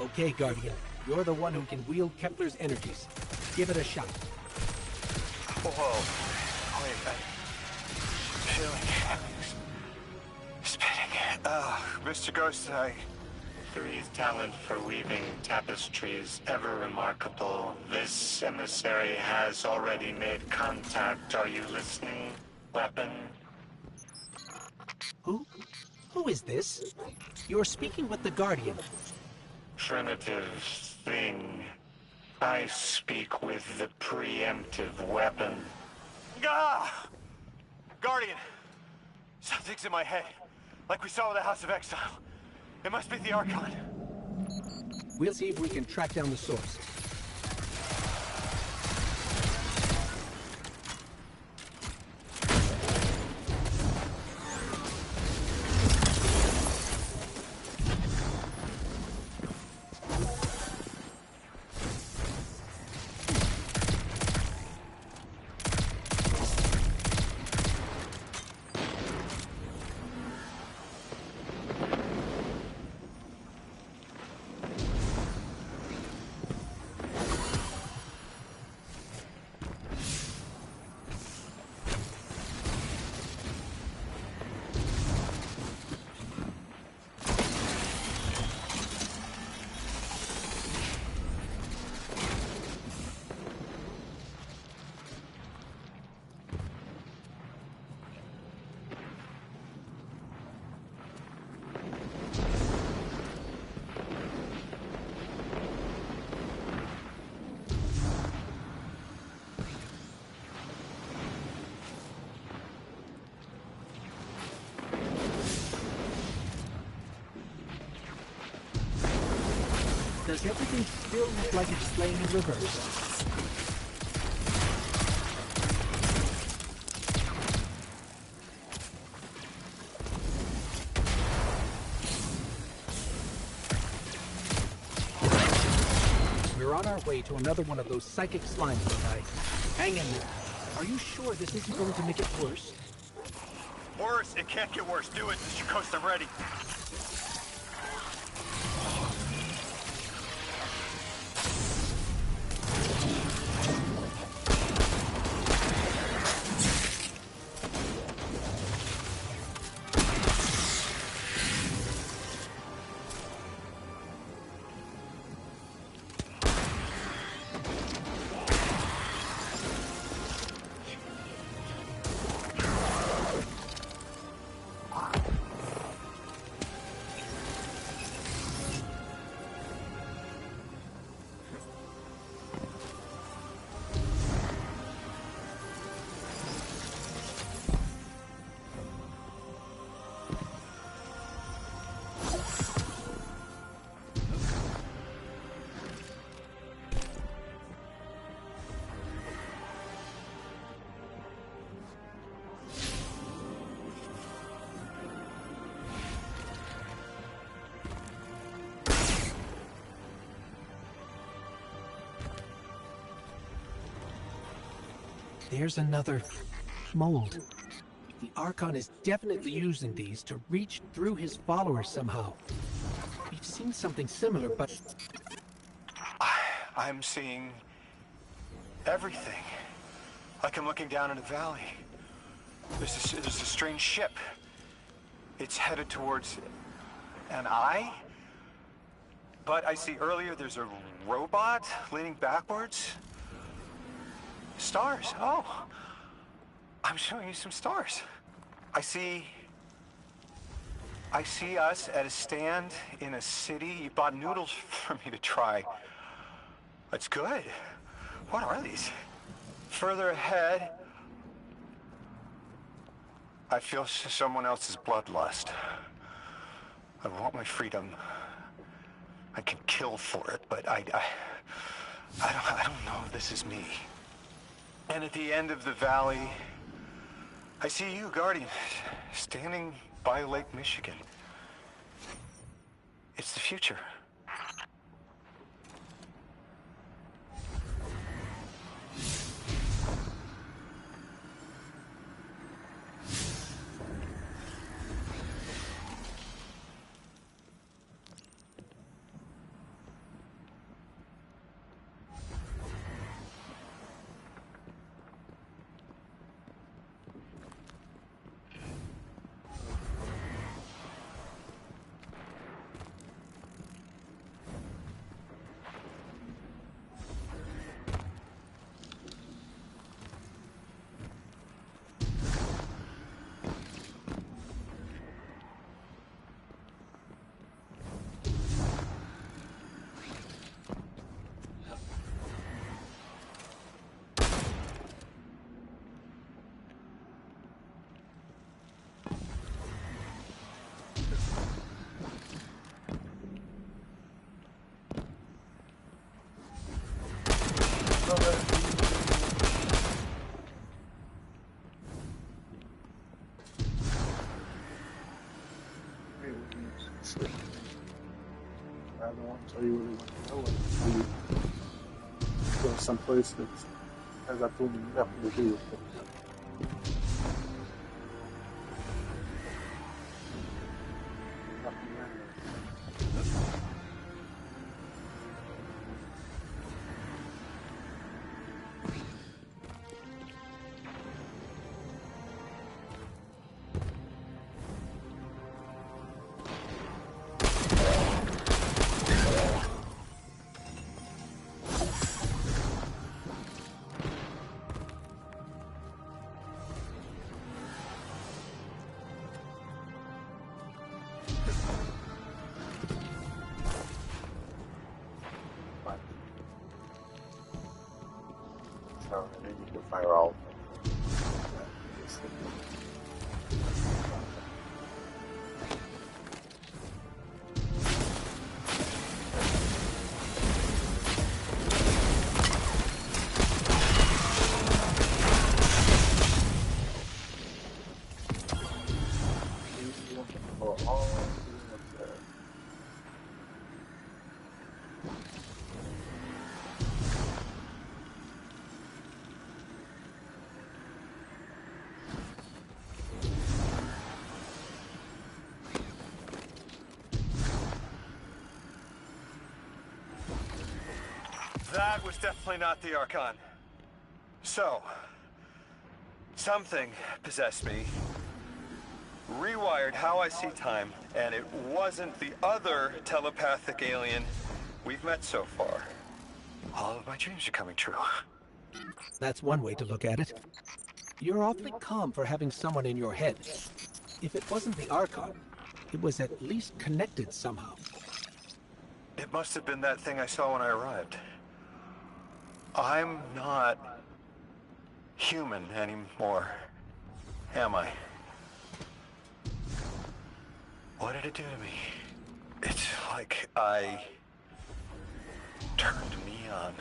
Okay, Guardian. You're the one who can wield Kepler's energies. Give it a shot. Whoa. Wait, I'm feeling spinning. Mr. Ghost, 3's talent for weaving tapestries ever remarkable. This emissary has already made contact. Are you listening, weapon? Who is this? You're speaking with the Guardian. Primitive thing. I speak with the preemptive weapon. Ah! Guardian! Something's in my head. Like we saw with the House of Exile. It must be the Archon. We'll see if we can track down the source. Does everything still look like it's playing in reverse? We're on our way to another one of those psychic slimes, guys. Hang in there. Are you sure this isn't going to make it worse? Worse? It can't get worse. Do it, Mr. Ghost. I'm ready. There's another mold. The Archon is definitely using these to reach through his followers somehow. We've seen something similar, but... I'm seeing everything. Like I'm looking down in a valley. There's a strange ship. It's headed towards an eye. But I see earlier there's a robot leaning backwards. Stars. Oh. I'm showing you some stars. I see us at a stand in a city. You bought noodles for me to try. That's good. What are these? Further ahead, I feel someone else's bloodlust. I want my freedom. I can kill for it, but I don't know if this is me. And at the end of the valley, I see you, Guardian, standing by Lake Michigan. It's the future. I don't want to tell you where they want to go. I want to go someplace that has absolutely nothing to do with it. So, and then you can fire all of them. That was definitely not the Archon. So, something possessed me, rewired how I see time, and it wasn't the other telepathic alien we've met so far. All of my dreams are coming true. That's one way to look at it. You're awfully calm for having someone in your head. If it wasn't the Archon, it was at least connected somehow. It must have been that thing I saw when I arrived. I'm not human anymore, am I? What did it do to me? It's like I turned neon.